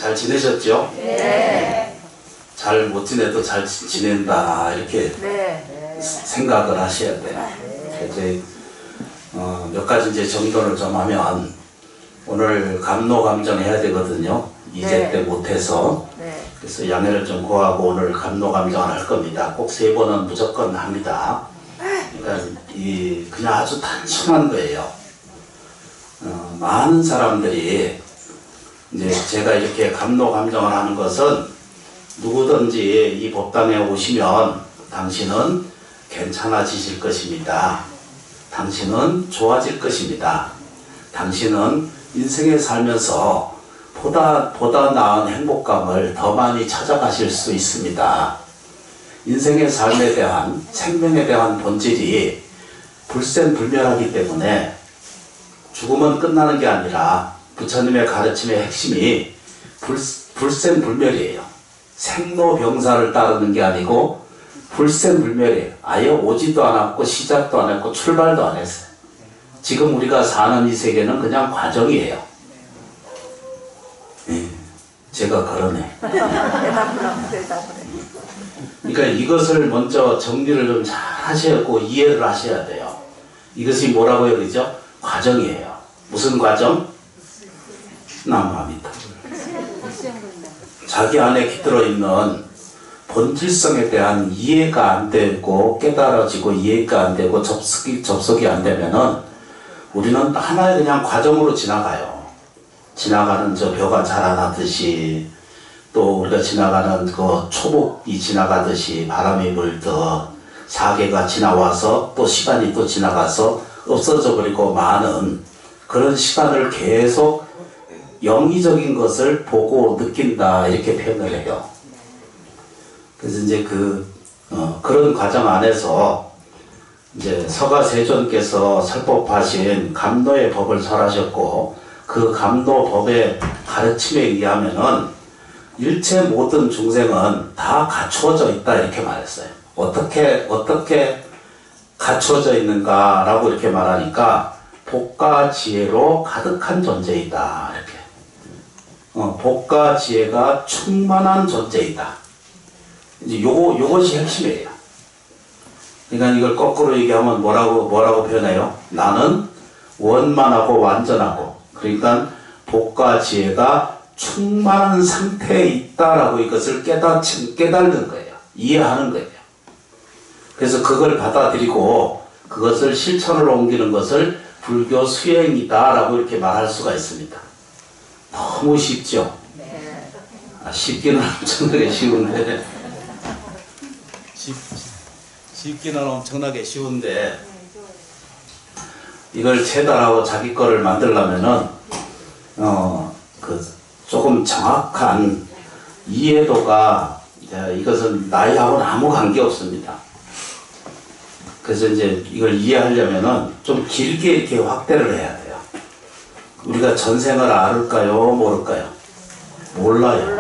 잘 지내셨죠? 네. 잘 못 지내도 잘 지낸다 이렇게 네. 생각을 하셔야 돼요. 이제 몇 가지 이제 정돈을 좀 하면 오늘 감노감정 해야 되거든요. 이제 네. 때 못해서. 네. 그래서 양해를 좀 구하고 오늘 감노감정을 할 겁니다. 꼭 3번은 무조건 합니다. 그러니까 그냥 아주 단순한 거예요. 많은 사람들이 이제 제가 이렇게 감노감정을 하는 것은 누구든지 이 법당에 오시면 당신은 괜찮아지실 것입니다. 당신은 좋아질 것입니다. 당신은 인생에 살면서 보다 나은 행복감을 더 많이 찾아가실 수 있습니다. 인생의 삶에 대한, 생명에 대한 본질이 불생불멸하기 때문에 죽음은 끝나는 게 아니라 부처님의 가르침의 핵심이 불생불멸이에요. 생로병사를 따르는 게 아니고 불생불멸이에요. 아예 오지도 않았고 시작도 안 했고 출발도 안 했어요. 지금 우리가 사는 이 세계는 그냥 과정이에요. 제가 그러네. 그러니까 이것을 먼저 정리를 좀 잘 하셔야고 이해를 하셔야 돼요. 이것이 뭐라고요, 그죠? 과정이에요. 무슨 과정? 남합니다. 자기 안에 깃들어 있는 본질성에 대한 이해가 안 되고 깨달아지고 이해가 안 되고 접속이 안 되면은 우리는 하나의 그냥 과정으로 지나가요. 지나가는 저 벼가 자라나듯이 또 우리가 지나가는 그 초복이 지나가듯이 바람이 불듯 사계가 지나와서 또 시간이 또 지나가서 없어져 버리고 많은 그런 시간을 계속 영리적인 것을 보고 느낀다 이렇게 표현을 해요. 그래서 이제 그런 과정 안에서 이제 서가세존께서 설법하신 감노의 법을 설하셨고 그 감노법의 가르침에 의하면은 일체 모든 중생은 다 갖추어져 있다 이렇게 말했어요. 어떻게 갖추어져 있는가라고 이렇게 말하니까 복과 지혜로 가득한 존재이다 이렇게. 복과 지혜가 충만한 존재이다. 이제 요것이 핵심이에요. 그러니까 이걸 거꾸로 얘기하면 뭐라고 표현해요? 나는 원만하고 완전하고 그러니까 복과 지혜가 충만한 상태에 있다라고 이것을 깨닫는 거예요. 이해하는 거예요. 그래서 그걸 받아들이고 그것을 실천으로 옮기는 것을 불교 수행이다라고 이렇게 말할 수가 있습니다. 너무 쉽죠? 쉽기는 엄청나게 쉬운데 쉽기는 엄청나게 쉬운데 이걸 체달하고 자기 거를 만들려면은 조금 정확한 이해도가 이것은 나이하고는 아무 관계 없습니다. 그래서 이제 이걸 이해하려면은 좀 길게 이렇게 확대를 해야 돼요. 우리가 전생을 알을까요? 모를까요? 몰라요.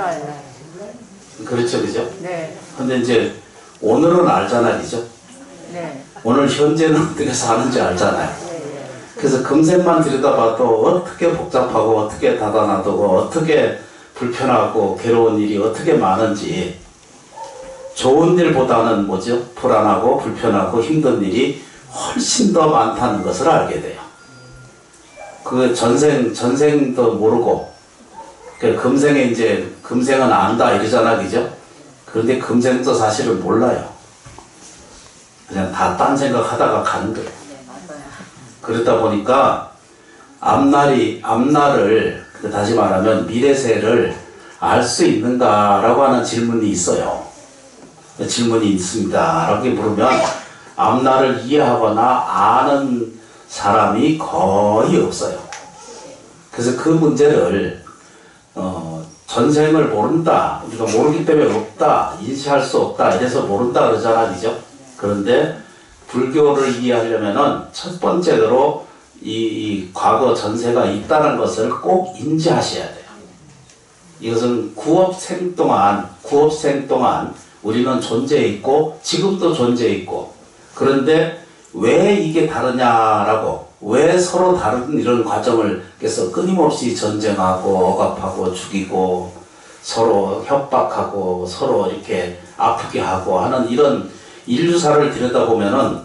그렇죠, 그죠? 네. 근데 이제 오늘은 알잖아요, 그죠? 네. 오늘 현재는 어떻게 사는지 알잖아요. 그래서 금생만 들여다봐도 어떻게 복잡하고 어떻게 다단하고 어떻게 불편하고 괴로운 일이 어떻게 많은지 좋은 일보다는 뭐죠? 불안하고 불편하고 힘든 일이 훨씬 더 많다는 것을 알게 돼요. 그 전생도 모르고 그 금생은 안다 이러잖아, 그죠? 그런데 금생도 사실은 몰라요. 그냥 다 딴 생각하다가 가는 거예요. 그러다 보니까 앞날을 다시 말하면 미래세를 알 수 있는가라고 하는 질문이 있어요. 질문이 있습니다. 라고 물으면 앞날을 이해하거나 아는 사람이 거의 없어요. 그래서 그 문제를 전생을 모른다. 우리가 모르기 때문에 없다. 인지할 수 없다. 이래서 모른다 그러잖아. 그죠? 그런데 불교를 이해하려면은 첫 번째로 이 과거 전세가 있다는 것을 꼭 인지하셔야 돼요. 이것은 구업생 동안 우리는 존재해 있고 지금도 존재해 있고 그런데 왜 이게 다르냐라고 왜 서로 다른 이런 과정을 그래서 끊임없이 전쟁하고 억압하고 죽이고 서로 협박하고 서로 이렇게 아프게 하고 하는 이런 인류사를 들여다보면은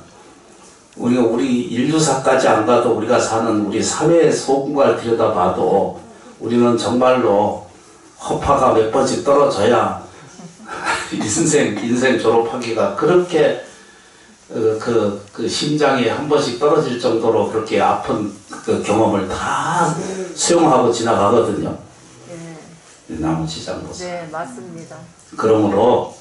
우리 인류사까지 안 가도 우리가 사는 우리 사회의 소금을 들여다봐도 우리는 정말로 허파가 몇 번씩 떨어져야 인생 졸업하기가 그렇게 그 심장이 한 번씩 떨어질 정도로 그렇게 아픈 그 경험을 다 수용하고 지나가거든요. 나무시장 보세요. 네, 맞습니다. 그러므로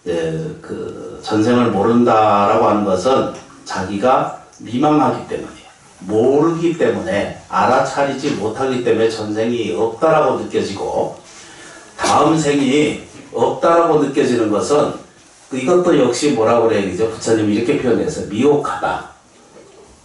그 전생을 모른다라고 하는 것은 자기가 미망하기 때문이에요. 모르기 때문에 알아차리지 못하기 때문에 전생이 없다라고 느껴지고 다음 생이 없다라고 느껴지는 것은 이것도 역시 뭐라고 그래야 되죠? 부처님이 이렇게 표현해서 미혹하다.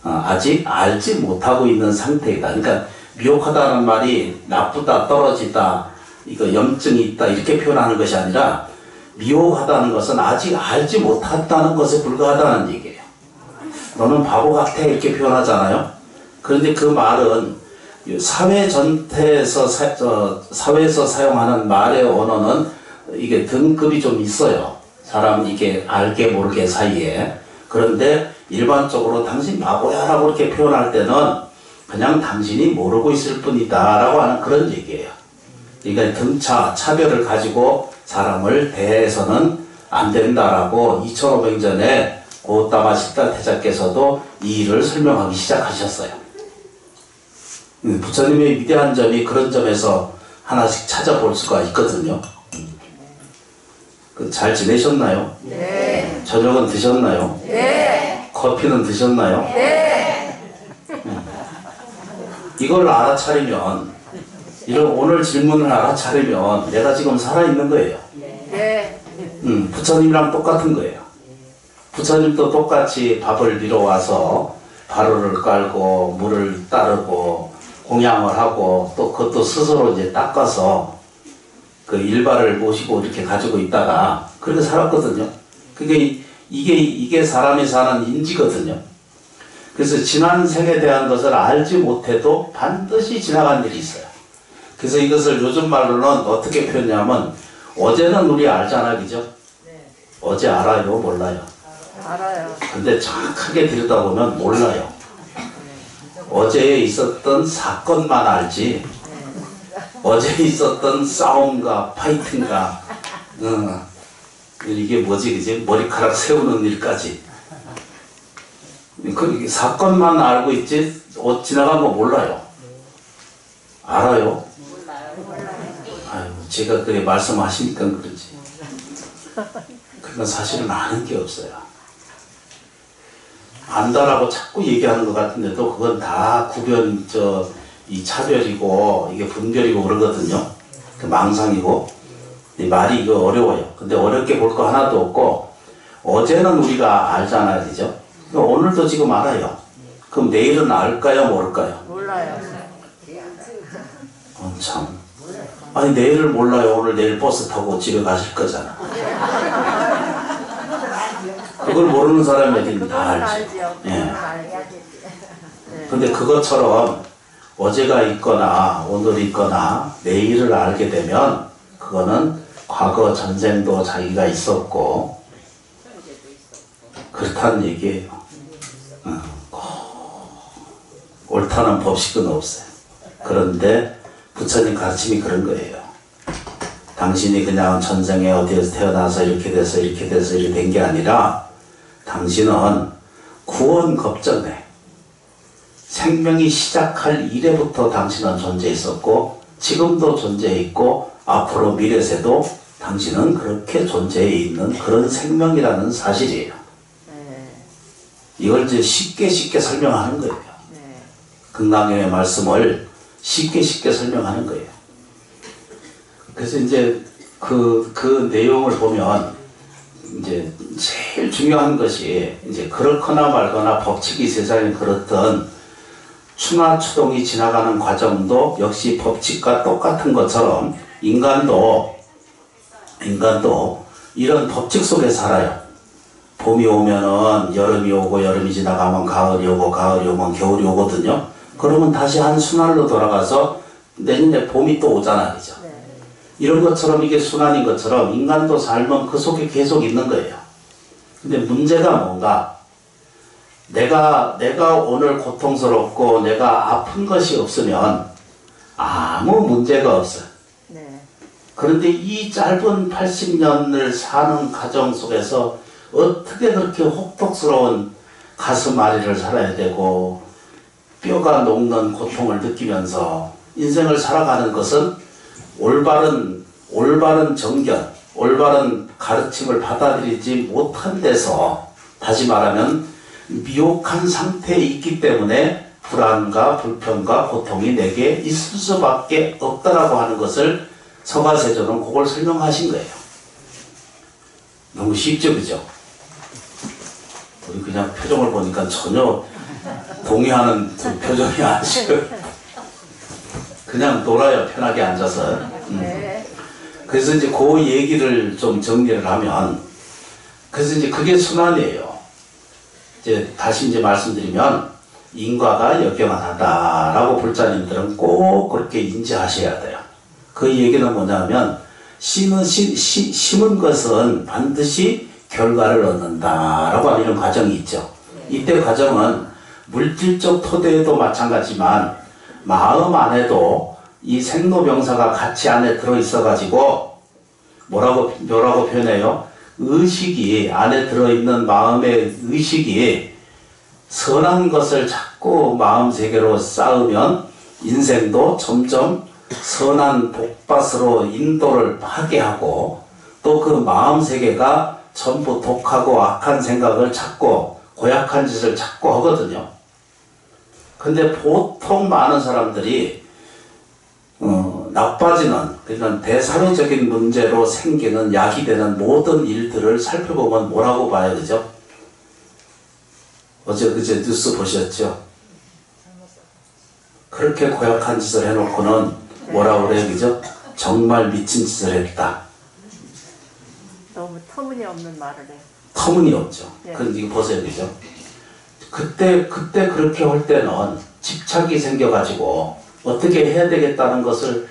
아직 알지 못하고 있는 상태이다. 그러니까 미혹하다는 말이 나쁘다, 떨어지다, 이거 염증이 있다 이렇게 표현하는 것이 아니라 미혹하다는 것은 아직 알지 못했다는 것에 불과하다는 얘기예요. 너는 바보 같아 이렇게 표현하잖아요. 그런데 그 말은 사회 전체에서 사회에서 사용하는 말의 언어는 이게 등급이 좀 있어요. 사람 이게 알게 모르게 사이에. 그런데 일반적으로 당신 바보야 라고 이렇게 표현할 때는 그냥 당신이 모르고 있을 뿐이다 라고 하는 그런 얘기예요. 그러니까 등차, 차별을 가지고 사람을 대해서는 안 된다라고 2500년에 고따마 식다 태자께서도 이 일을 설명하기 시작하셨어요. 부처님의 위대한 점이 그런 점에서 하나씩 찾아볼 수가 있거든요. 잘 지내셨나요? 네. 저녁은 드셨나요? 네. 커피는 드셨나요? 네. 이걸 알아차리면 이런 오늘 질문을 알아차리면 내가 지금 살아있는 거예요. 네. 부처님이랑 똑같은 거예요. 부처님도 똑같이 밥을 빌어 와서 바로를 깔고 물을 따르고 공양을 하고 또 그것도 스스로 이제 닦아서 그 일발을 모시고 이렇게 가지고 있다가 그렇게 살았거든요. 그게 이게 사람이 사는 인지거든요. 그래서 지난 생에 대한 것을 알지 못해도 반드시 지나간 일이 있어요. 그래서 이것을 요즘 말로는 어떻게 표현하냐면 어제는 우리 알잖아, 그죠? 네. 어제 알아요, 몰라요? 알아요. 근데 정확하게 들여다보면 몰라요. 어제에 있었던 사건만 알지 어제 있었던 싸움과 파이팅과 이게 뭐지, 그지? 머리카락 세우는 일까지 그 사건만 알고 있지 지나간 거 몰라요. 알아요? 아유, 제가 그래 말씀하시니까 그러지. 그러니까 사실은 아는 게 없어요. 안다라고 자꾸 얘기하는 것 같은데도 그건 다 이 차별이고 이게 분별이고 그러거든요. 그 망상이고 이 말이 이거 어려워요. 근데 어렵게 볼 거 하나도 없고 어제는 우리가 알잖아요, 그죠? 오늘도 지금 알아요. 그럼 내일은 알까요, 모를까요? 몰라요. 참. 아니 내일을 몰라요. 오늘 내일 버스 타고 집에 가실 거잖아. 그걸 모르는 사람이 어디 다 알지. 알죠. 예. 알지. 근데 그것처럼 어제가 있거나 오늘 있거나 내일을 알게 되면 그거는 과거 전생도 자기가 있었고 그렇다는 얘기예요. 옳다는 법칙은 없어요. 그런데 부처님 가르침이 그런 거예요. 당신이 그냥 전생에 어디에서 태어나서 이렇게 돼서 이렇게 돼서 이렇게 된 게 아니라 당신은 구원 겁전에 생명이 시작할 이래부터 당신은 존재했었고 지금도 존재해 있고 앞으로 미래세도 당신은 그렇게 존재해 있는 그런 생명이라는 사실이에요. 네. 이걸 이제 쉽게 설명하는 거예요. 네. 금강경의 말씀을 쉽게 설명하는 거예요. 그래서 이제 그 내용을 보면 이제 제일 중요한 것이 이제 그렇거나 말거나 법칙이 세상에 그렇든 추나추동이 지나가는 과정도 역시 법칙과 똑같은 것처럼 인간도 이런 법칙 속에 살아요. 봄이 오면은 여름이 오고 여름이 지나가면 가을이 오고 가을이 오면 겨울이 오거든요. 그러면 다시 한 순환로 돌아가서 내년에 봄이 또 오잖아, 그죠? 네. 이런 것처럼 이게 순환인 것처럼 인간도 삶은 그 속에 계속 있는 거예요. 근데 문제가 뭔가 내가 오늘 고통스럽고 내가 아픈 것이 없으면 아무 문제가 없어요. 네. 그런데 이 짧은 80년을 사는 과정 속에서 어떻게 그렇게 혹독스러운 가슴앓이를 살아야 되고 뼈가 녹는 고통을 느끼면서 인생을 살아가는 것은 올바른 정견, 올바른 가르침을 받아들이지 못한 데서 다시 말하면 미혹한 상태에 있기 때문에 불안과 불평과 고통이 내게 있을 수밖에 없다라고 하는 것을 서가세조는 그걸 설명하신 거예요. 너무 쉽죠, 그죠? 우리 그냥 표정을 보니까 전혀 동의하는 그 표정이 아니시고 그냥 놀아요, 편하게 앉아서. 네. 그래서 이제 그 얘기를 좀 정리를 하면, 그래서 이제 그게 순환이에요. 이제 다시 이제 말씀드리면, 인과가 역경하다라고 불자님들은 꼭 그렇게 인지하셔야 돼요. 그 얘기는 뭐냐면, 심은 것은 반드시 결과를 얻는다라고 하는 이런 과정이 있죠. 이때 과정은 물질적 토대에도 마찬가지지만, 마음 안에도 이 생로병사가 같이 안에 들어있어가지고 뭐라고 표현해요? 의식이 안에 들어있는 마음의 의식이 선한 것을 자꾸 마음 세계로 쌓으면 인생도 점점 선한 복밭으로 인도를 하게 하고 또 그 마음 세계가 전부 독하고 악한 생각을 찾고 고약한 짓을 찾고 하거든요. 근데 보통 많은 사람들이 나빠지는, 그러니까 대사회적인 문제로 생기는 약이 되는 모든 일들을 살펴보면 뭐라고 봐요, 그죠? 어제 그제 뉴스 보셨죠? 그렇게 고약한 짓을 해놓고는 뭐라고 그래요, 그죠? 정말 미친 짓을 했다. 너무 터무니없는 말을 해요. 터무니없죠. 네. 그런데 이거 보세요, 그죠? 그때 그렇게 할 때는 집착이 생겨가지고 어떻게 해야 되겠다는 것을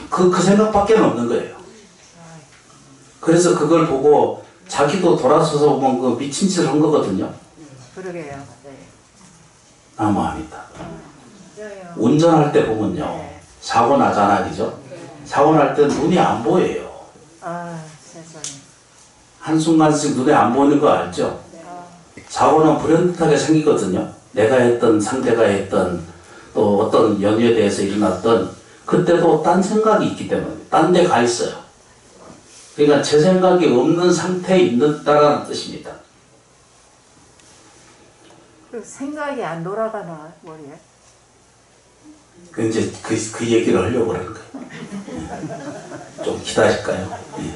그 생각밖에 없는 거예요. 그래서 그걸 보고 자기도 돌아서서 보면 그 미친 짓을 한 거거든요. 그러게요. 네. 아무합니다. 운전할 때 보면요. 네. 사고 나잖아, 그죠? 사고 날 때 눈이 안 보여요. 아, 세상에. 한순간씩 눈에 안 보이는 거 알죠? 아, 사고는 불현듯하게 생기거든요. 내가 했던, 상대가 했던, 또 어떤 연유에 대해서 일어났던, 그때도 딴 생각이 있기 때문에, 딴 데 가 있어요. 그러니까 제 생각이 없는 상태에 있다라는 뜻입니다. 그 생각이 안 돌아가나, 머리에? 그 이제 그 얘기를 하려고 그러는 거예요. 좀 기다릴까요? 예.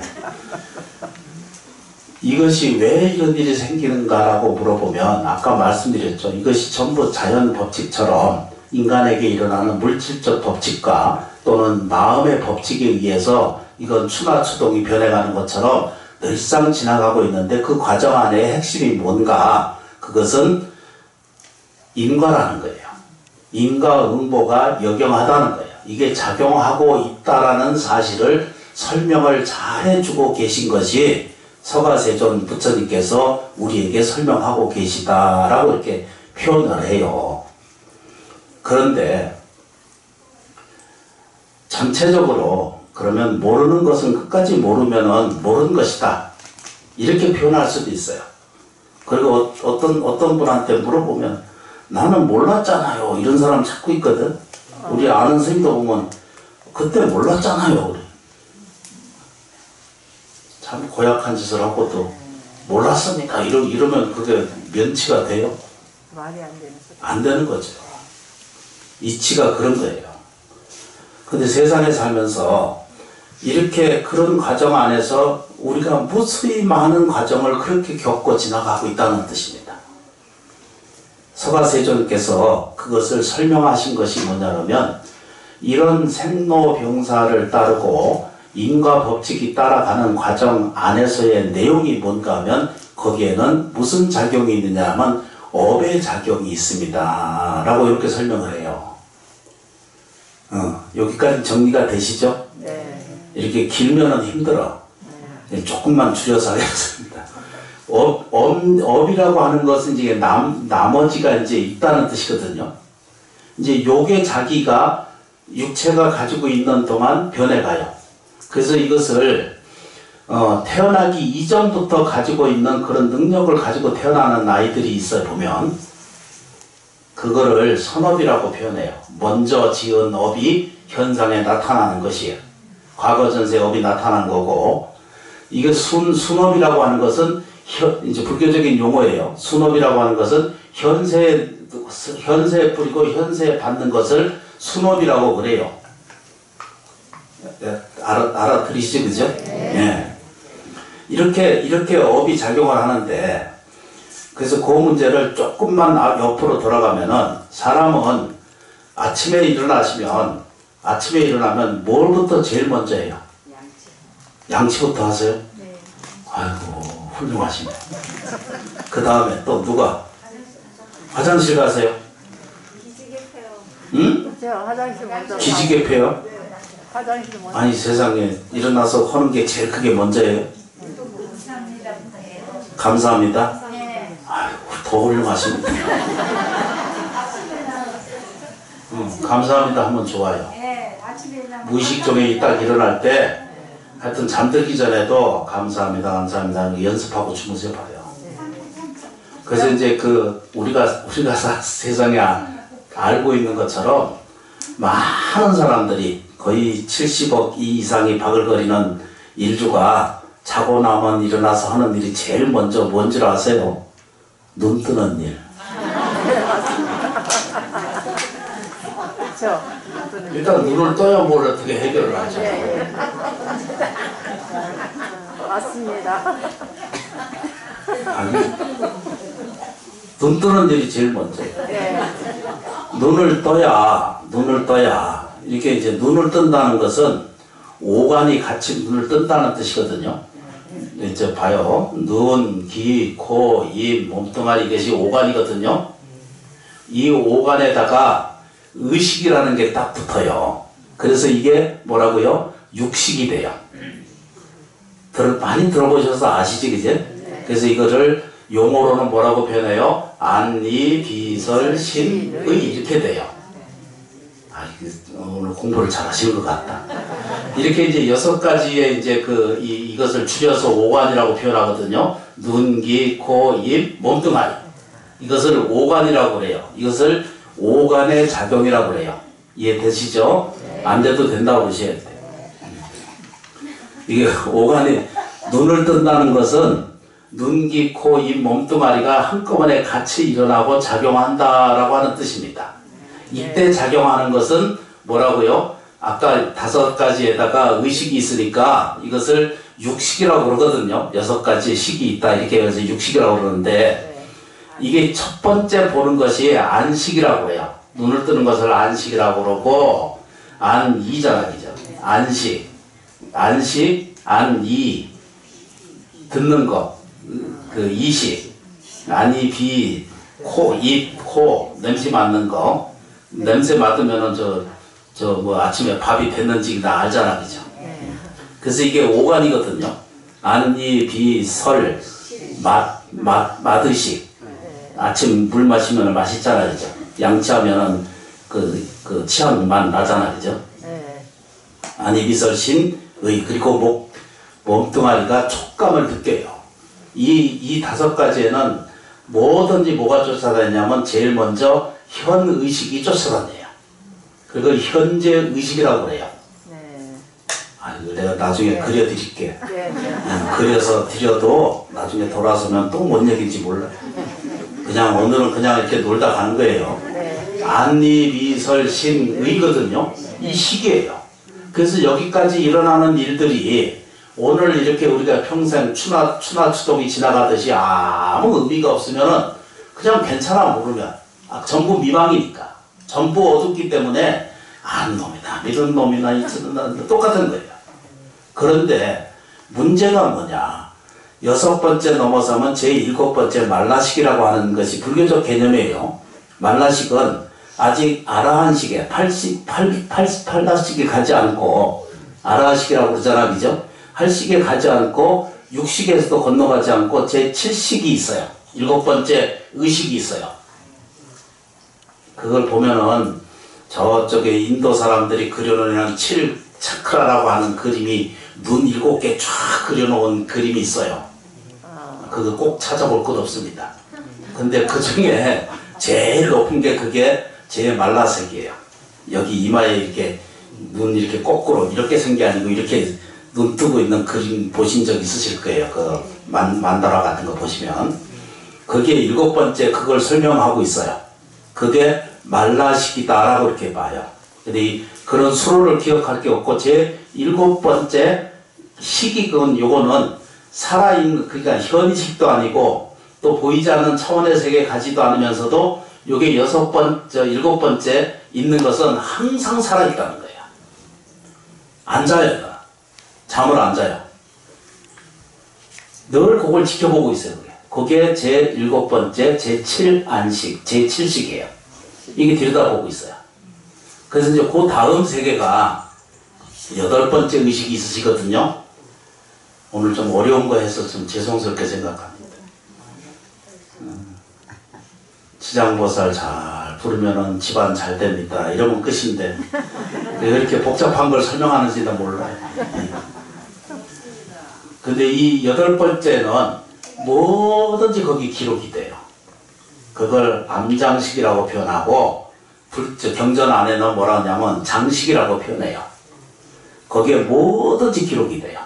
이것이 왜 이런 일이 생기는가라고 물어보면 아까 말씀드렸죠. 이것이 전부 자연 법칙처럼 인간에게 일어나는 물질적 법칙과 또는 마음의 법칙에 의해서 이건 추나추동이 변해가는 것처럼 늘상 지나가고 있는데 그 과정 안에 핵심이 뭔가 그것은 인과라는 거예요. 인과응보가 역영하다는 거예요. 이게 작용하고 있다라는 사실을 설명을 잘 해주고 계신 것이 서가세존 부처님께서 우리에게 설명하고 계시다라고 이렇게 표현을 해요. 그런데 전체적으로 그러면 모르는 것은 끝까지 모르면은 모르는 것이다. 이렇게 표현할 수도 있어요. 그리고 어떤 분한테 물어보면 나는 몰랐잖아요. 이런 사람 자꾸 있거든. 우리 아는 스님도 보면 그때 몰랐잖아요. 그래. 참 고약한 짓을 하고도 몰랐습니까? 이러면 그게 면치가 돼요? 말이 안 되는 소리. 안 되는 거죠. 이치가 그런 거예요. 근데 세상에 살면서 이렇게 그런 과정 안에서 우리가 무수히 많은 과정을 그렇게 겪고 지나가고 있다는 뜻입니다. 서가세존께서 그것을 설명하신 것이 뭐냐면 이런 생로병사를 따르고 인과 법칙이 따라가는 과정 안에서의 내용이 뭔가 하면 거기에는 무슨 작용이 있느냐 하면 업의 작용이 있습니다. 라고 이렇게 설명을 해요. 여기까지 정리가 되시죠? 네. 이렇게 길면은 힘들어. 조금만 줄여서 하겠습니다. 업이라고 하는 것은 이제 나머지가 이제 있다는 뜻이거든요. 이제 요게 자기가 육체가 가지고 있는 동안 변해가요. 그래서 이것을 태어나기 이전부터 가지고 있는 그런 능력을 가지고 태어나는 아이들이 있어요. 보면 그거를 선업이라고 표현해요. 먼저 지은 업이 현상에 나타나는 것이에요. 과거 전세 업이 나타난 거고, 이게 순업이라고 하는 것은 이제 불교적인 용어예요. 순업이라고 하는 것은 현세에 뿌리고 현세에 받는 것을 순업이라고 그래요. 알아들으시죠, 그죠? 예. 이렇게 업이 작용을 하는데, 그래서 그 문제를 조금만 옆으로 돌아가면은, 사람은 아침에 일어나면 뭘부터 제일 먼저 해요? 양치부터 하세요? 네. 아이고, 훌륭하시네. 그 다음에 또 누가? 화장실 가세요? 응? 제가 화장실 먼저. 기지개펴요? 화장실 먼저. 아니 세상에 일어나서 하는 게 제일 크게 먼저예요? 감사합니다. 아이고, 더 훌륭하십니다. 감사합니다 하면 좋아요. 무의식 중에 딱 일어날 때 하여튼 잠들기 전에도 감사합니다 연습하고 주무세요 봐요. 그래서 이제 우리가 세상에 알고 있는 것처럼 많은 사람들이 거의 70억 이상이 바글거리는 인류가 자고 나면 일어나서 하는 일이 제일 먼저 뭔 줄 아세요? 눈 뜨는 일. 그렇죠. 일단 눈을 떠야 뭘 어떻게 해결을 하죠. 맞습니다. 아니, 눈 뜨는 일이 제일 먼저예요. 네. 눈을 떠야 이렇게 이제 눈을 뜬다는 것은 오간이 같이 눈을 뜬다는 뜻이거든요. 이제 봐요. 눈, 귀, 코, 입, 몸뚱아리 이것이 오간이거든요. 이 오간에다가 의식이라는 게 딱 붙어요. 그래서 이게 뭐라고요? 육식이 돼요. 많이 들어보셔서 아시지, 그제? 그래서 이거를 용어로는 뭐라고 표현해요? 안리, 비설, 신의 이렇게 돼요. 오늘 공부를 잘 하시는 것 같다. 이렇게 이제 6가지의 이제 이것을 줄여서 오관이라고 표현하거든요. 눈, 귀, 코, 입, 몸뚱아리. 이것을 오관이라고 그래요. 이것을 오간의 작용이라고 그래요. 이해되시죠? 안 돼도 된다고 그러셔야 돼요. 이게 오간이, 눈을 뜬다는 것은 눈, 귀, 코, 입, 몸뚱아리가 한꺼번에 같이 일어나고 작용한다라고 하는 뜻입니다. 이때 작용하는 것은 뭐라고요? 아까 5가지에다가 의식이 있으니까 이것을 육식이라고 그러거든요. 6가지 식이 있다 이렇게 해서 육식이라고 그러는데, 이게 첫 번째 보는 것이 안식이라고 해요. 눈을 뜨는 것을 안식이라고 그러고, 안이잖아, 그죠? 안식, 안이, 듣는 것, 이식, 안이, 비, 코, 입, 코, 냄새 맡는 거. 냄새 맡으면은 아침에 밥이 됐는지 다 알잖아, 그죠? 그래서 이게 오간이거든요. 안이, 비, 설, 맛의식. 아침 물 마시면 맛있잖아, 그죠? 양치하면은 치약만 나잖아, 그죠? 안이, 비, 설, 신, 의. 그리고 몸뚱아리가 촉감을 느껴요. 이 5가지에는 뭐든지 뭐가 쫓아다니냐면 제일 먼저 현의식이 쫓아다녀요. 그리고 현재 의식이라고 그래요. 이거 내가 나중에 그려드릴게. 그려서 드려도 나중에 돌아서면 또 뭔 얘기인지 몰라. 그냥 오늘은 그냥 이렇게 놀다 가는 거예요. 안리, 비설, 신, 의거든요. 이 시기예요. 그래서 여기까지 일어나는 일들이 오늘 이렇게 우리가 평생 추나추동이 지나가듯이 아무 의미가 없으면은 그냥 괜찮아 모르면 전부 미망이니까 전부 어둡기 때문에 아는 놈이다 믿은 놈이나 이치는 똑같은 거예요. 그런데 문제가 뭐냐, 6번째 넘어서면 제7번째 말라식이라고 하는 것이 불교적 개념이에요. 말라식은 아직 아라한식에 팔라식에 가지 않고 아라식이라고 그러잖아, 그죠? 할식에 가지 않고 육식에서도 건너가지 않고 제7식이 있어요. 7번째 의식이 있어요. 그걸 보면은 저쪽에 인도 사람들이 그려놓은 7차크라라고 하는 그림이 눈 7개 쫙 그려놓은 그림이 있어요. 그거 꼭 찾아볼 것 없습니다. 근데 그 중에 제일 높은 게 그게 제말라색이에요. 여기 이마에 이렇게 눈 이렇게 거꾸로 이렇게 생긴 게 아니고 이렇게 눈 뜨고 있는 그림 보신 적 있으실 거예요. 그 만다라 같은 거 보시면. 그게 7번째 그걸 설명하고 있어요. 그게 말라식이다라고 이렇게 봐요. 근데 그런 수로를 기억할 게 없고 제 7번째 식이 요거는 살아있는, 그러니까 현식도 아니고 또 보이지 않는 차원의 세계에 가지도 않으면서도 요게 7번째 있는 것은 항상 살아있다는 거예요. 안 자요. 잠을 안 자요. 늘 그걸 지켜보고 있어요. 그게 제 7번째 제7안식, 제7식이에요. 이게 들여다보고 있어요. 그래서 이제 그 다음 세계가 8번째 의식이 있으시거든요. 오늘 좀 어려운 거 해서 좀 죄송스럽게 생각합니다. 지장보살 잘 부르면은 집안 잘 됩니다. 이러면 끝인데 왜 이렇게 복잡한 걸 설명하는지도 몰라요. 근데 이 8번째는 뭐든지 거기 기록이 돼요. 그걸 암장식이라고 표현하고 경전 안에는 뭐라 하냐면 장식이라고 표현해요. 거기에 뭐든지 기록이 돼요.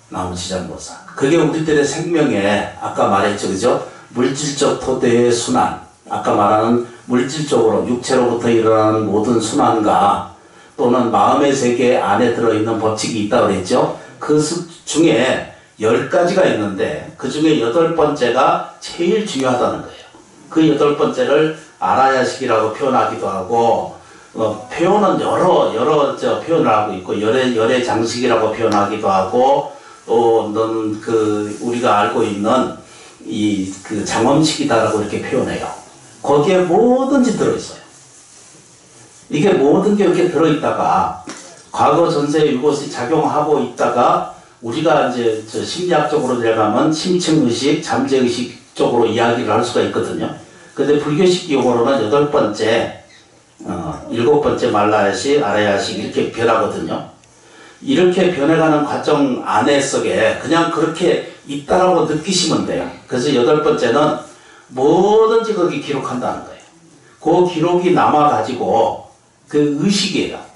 나무지장보살. 그게 우리들의 생명에 아까 말했죠, 그죠? 물질적 토대의 순환, 아까 말하는 물질적으로 육체로부터 일어나는 모든 순환과 또는 마음의 세계 안에 들어있는 법칙이 있다고 그랬죠? 그 중에 10가지가 있는데 그 중에 8번째가 제일 중요하다는 거예요. 그 8번째를 아라야식이라고 표현하기도 하고 표현은 여러 표현을 하고 있고 열의 장식이라고 표현하기도 하고 또 너는 우리가 알고 있는 그 장엄식이다라고 이렇게 표현해요. 거기에 뭐든지 들어있어요. 이게 모든 게 이렇게 들어있다가 과거 전세에 이것이 작용하고 있다가 우리가 이제 심리학적으로 들어가면 심층의식, 잠재의식 쪽으로 이야기를 할 수가 있거든요. 근데 불교식 용어로는 8번째, 7번째 말라야식, 아라야식 이렇게 변하거든요. 이렇게 변해가는 과정 안에 속에 그냥 그렇게 있다라고 느끼시면 돼요. 그래서 8번째는 뭐든지 거기 기록한다는 거예요. 그 기록이 남아가지고 그 의식이에요.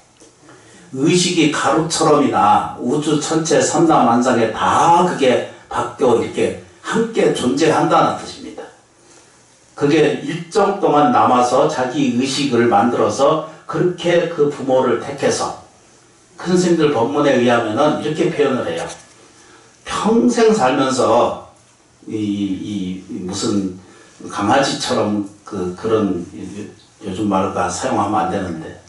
의식이 가루처럼이나 우주 전체 삼라만상에 다 그게 바뀌어 이렇게 함께 존재한다는 뜻입니다. 그게 일정 동안 남아서 자기 의식을 만들어서 그렇게 그 부모를 택해서 큰 스님들 법문에 의하면은 이렇게 표현을 해요. 평생 살면서 무슨 강아지처럼 그런 요즘 말과 사용하면 안 되는데,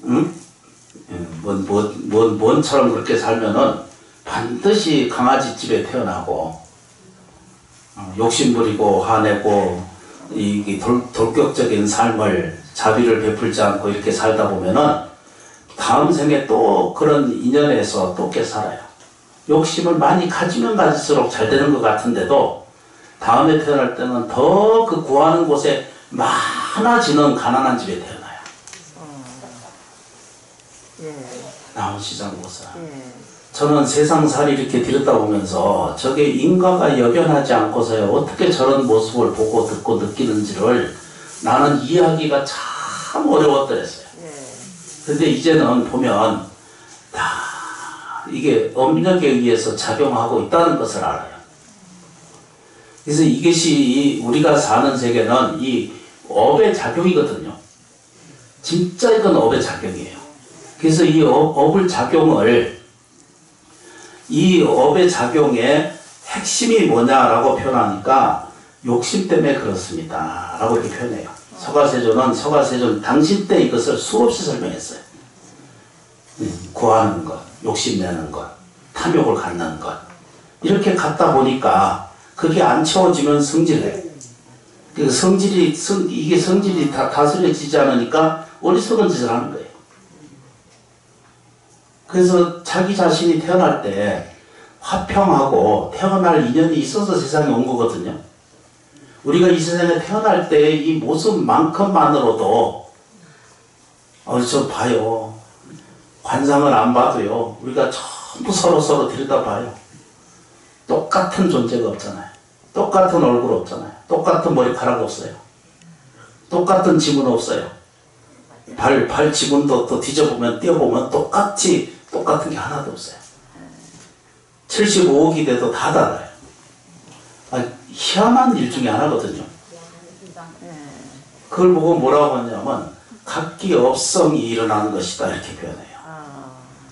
응? 뭔처럼 그렇게 살면은 반드시 강아지 집에 태어나고 욕심부리고 화내고 이 돌격적인 삶을 자비를 베풀지 않고 이렇게 살다 보면은 다음 생에 또 그런 인연에서 또 깨살아요. 욕심을 많이 가지면 가질수록 잘 되는 것 같은데도 다음에 태어날 때는 더 그 구하는 곳에 많아지는 가난한 집에 태어나요. 나무지장보살. 저는 세상살이 이렇게 들여다보면서 저게 인과가 역연하지 않고서야 어떻게 저런 모습을 보고 듣고 느끼는지를 나는 이해하기가 참 어려웠더랬어요. 근데 이제는 보면 다 이게 업력에 의해서 작용하고 있다는 것을 알아요. 그래서 이것이 우리가 사는 세계는 이 업의 작용이거든요. 진짜 이건 업의 작용이에요. 그래서 이 업의 작용의 핵심이 뭐냐라고 표현하니까 욕심 때문에 그렇습니다 라고 이렇게 표현해요. 서가세존은 당신 때 이것을 수없이 설명했어요. 구하는 것, 욕심내는 것, 탐욕을 갖는 것 이렇게 갖다 보니까 그게 안 채워지면 성질해. 이게 성질이 다스려지지 않으니까 어리석은 짓을 하는 거예요. 그래서 자기 자신이 태어날 때 화평하고 태어날 인연이 있어서 세상에 온 거거든요. 우리가 이 세상에 태어날 때 이 모습만큼만으로도 저 봐요. 관상을 안 봐도요. 우리가 전부 서로 들여다봐요. 똑같은 존재가 없잖아요. 똑같은 얼굴 없잖아요. 똑같은 머리카락 없어요. 똑같은 지문 없어요. 발 지문도 또 뒤져보면 띄어보면 똑같은 게 하나도 없어요. 75억이 돼도 다 달라요. 희한한 일 중에 하나거든요. 그걸 보고 뭐라고 하냐면 각기의 업성이 일어나는 것이다 이렇게 표현해요.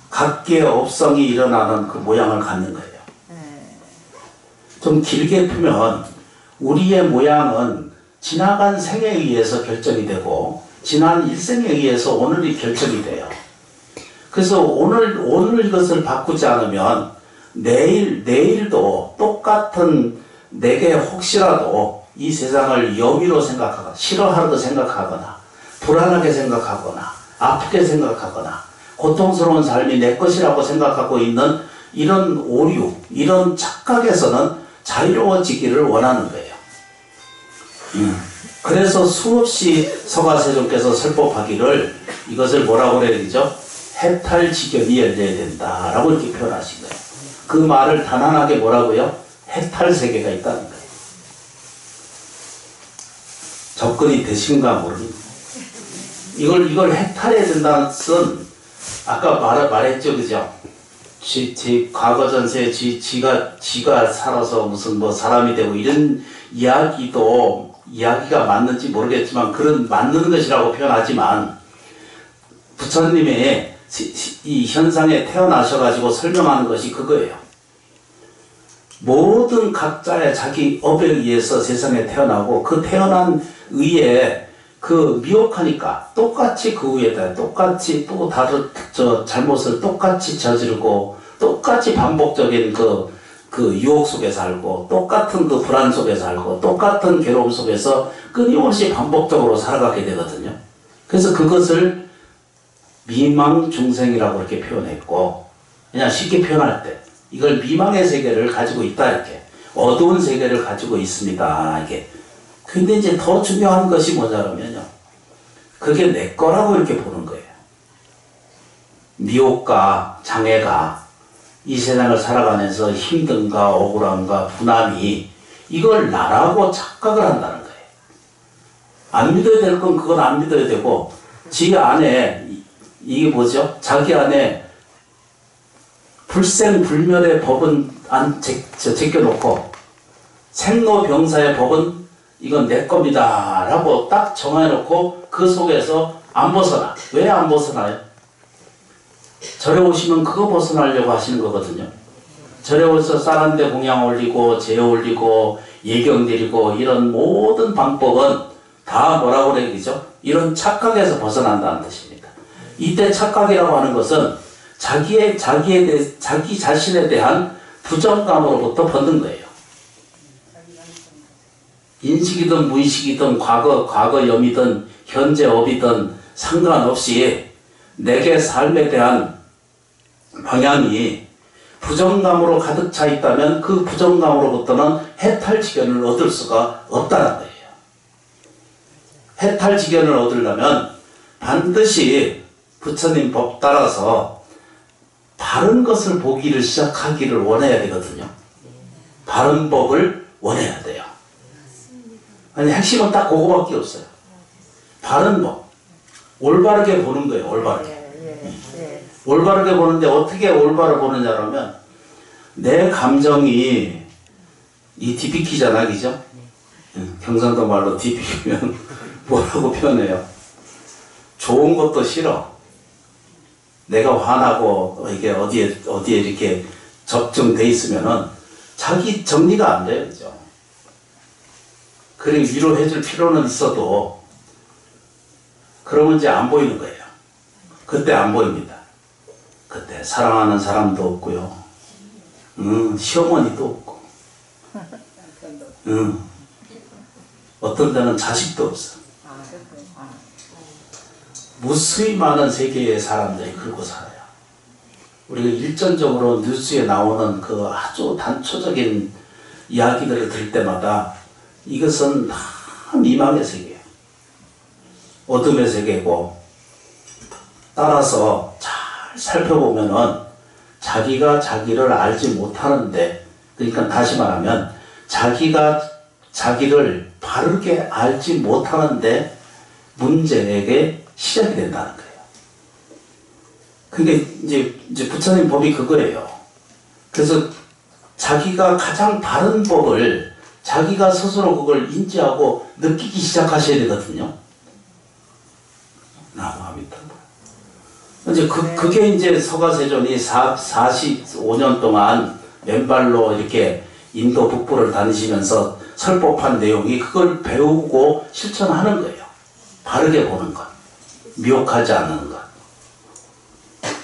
각기의 업성이 일어나는 그 모양을 갖는 거예요. 좀 길게 풀면 우리의 모양은 지나간 생에 의해서 결정이 되고 지난 일생에 의해서 오늘이 결정이 돼요. 그래서 오늘 이것을 바꾸지 않으면 내일도 똑같은 내게 혹시라도 이 세상을 영위로 생각하거나 싫어하는 생각하거나 불안하게 생각하거나 아프게 생각하거나 고통스러운 삶이 내 것이라고 생각하고 있는 이런 오류, 이런 착각에서는 자유로워지기를 원하는 거예요. 그래서 수없이 서가세종께서 설법하기를 이것을 뭐라고 그래야 되죠? 해탈지견이 열려야 된다라고 이렇게 표현하신 거예요. 그 말을 단안하게 뭐라고요? 해탈세계가 있다는 거예요. 접근이 되신가 모릅니다. 이걸 해탈해야 된다는 뜻은 아까 말했죠, 그죠? 과거 전세에 지가 살아서 무슨 뭐 사람이 되고 이런 이야기가 맞는지 모르겠지만 그런 맞는 것이라고 표현하지만 부처님의 이 현상에 태어나셔가지고 설명하는 것이 그거예요. 모든 각자의 자기 업에 의해서 세상에 태어나고 그 태어난 의에 그 미혹하니까 똑같이 그 위에다 똑같이 또 다른 잘못을 똑같이 저지르고 똑같이 반복적인 그 유혹 속에 살고 똑같은 그 불안 속에 살고 똑같은 괴로움 속에서 끊임없이 반복적으로 살아가게 되거든요. 그래서 그것을 미망중생이라고 이렇게 표현했고 그냥 쉽게 표현할 때 이걸 미망의 세계를 가지고 있다 이렇게 어두운 세계를 가지고 있습니다 이게. 근데 이제 더 중요한 것이 뭐냐면요. 그게 내 거라고 이렇게 보는 거예요. 미혹과 장애가 이 세상을 살아가면서 힘든가 억울함과 분함이 이걸 나라고 착각을 한다는 거예요. 안 믿어야 될 건 그건 안 믿어야 되고 지 안에 이게 뭐죠? 자기 안에 불생불멸의 법은 제껴놓고 생로병사의 법은 이건 내 겁니다 라고 딱 정해놓고 그 속에서 안 벗어나. 왜 안 벗어나요? 절에 오시면 그거 벗어나려고 하시는 거거든요. 절에 오셔서 쌀한대 공양 올리고 제 올리고 예경 드리고 이런 모든 방법은 다 뭐라고 그래야 되죠? 이런 착각에서 벗어난다는 뜻입니다. 이때 착각이라고 하는 것은 자기 자신에 대한 부정감으로부터 벗는 거예요. 인식이든 무의식이든 과거 염이든 현재 업이든 상관없이 내게 삶에 대한 방향이 부정감으로 가득 차 있다면 그 부정감으로부터는 해탈지견을 얻을 수가 없다는 거예요. 해탈지견을 얻으려면 반드시 부처님 법 따라서 바른 것을 보기를 시작하기를 원해야 되거든요. 바른 법을 원해야 돼요. 아니 핵심은 딱 그거밖에 없어요. 바른 법. 올바르게 보는 거예요. 올바르게. 올바르게 보는데 어떻게 올바르게 보느냐면 내 감정이 이 디비키잖아, 그죠? 경상도 말로 디비키면 뭐라고 표현해요? 좋은 것도 싫어. 내가 화나고 이게 어디에 이렇게 접종돼 있으면은 자기 정리가 안 돼요, 그죠? 그래 위로해줄 필요는 있어도 그러면 이제 안 보이는 거예요. 그때 안 보입니다. 그때 사랑하는 사람도 없고요. 시어머니도 없고. 어떤 데는 자식도 없어. 무수히 많은 세계의 사람들이 그러고 살아요. 우리가 일전적으로 뉴스에 나오는 그 아주 단초적인 이야기들을 들을 때마다 이것은 다 미망의 세계예요. 어둠의 세계고, 따라서 잘 살펴보면은 자기가 자기를 알지 못하는데, 그러니까 다시 말하면 자기가 자기를 바르게 알지 못하는데 문제에게 시작이 된다는 거예요. 그게 이제 부처님 법이 그거예요. 그래서 자기가 가장 바른 법을 자기가 스스로 그걸 인지하고 느끼기 시작하셔야 되거든요. 나무합니다. 이제 그게 이제 서가세존이 45년 동안 맨발로 이렇게 인도 북부를 다니시면서 설법한 내용이 그걸 배우고 실천하는 거예요. 바르게 보는 것. 미혹하지 않는 것.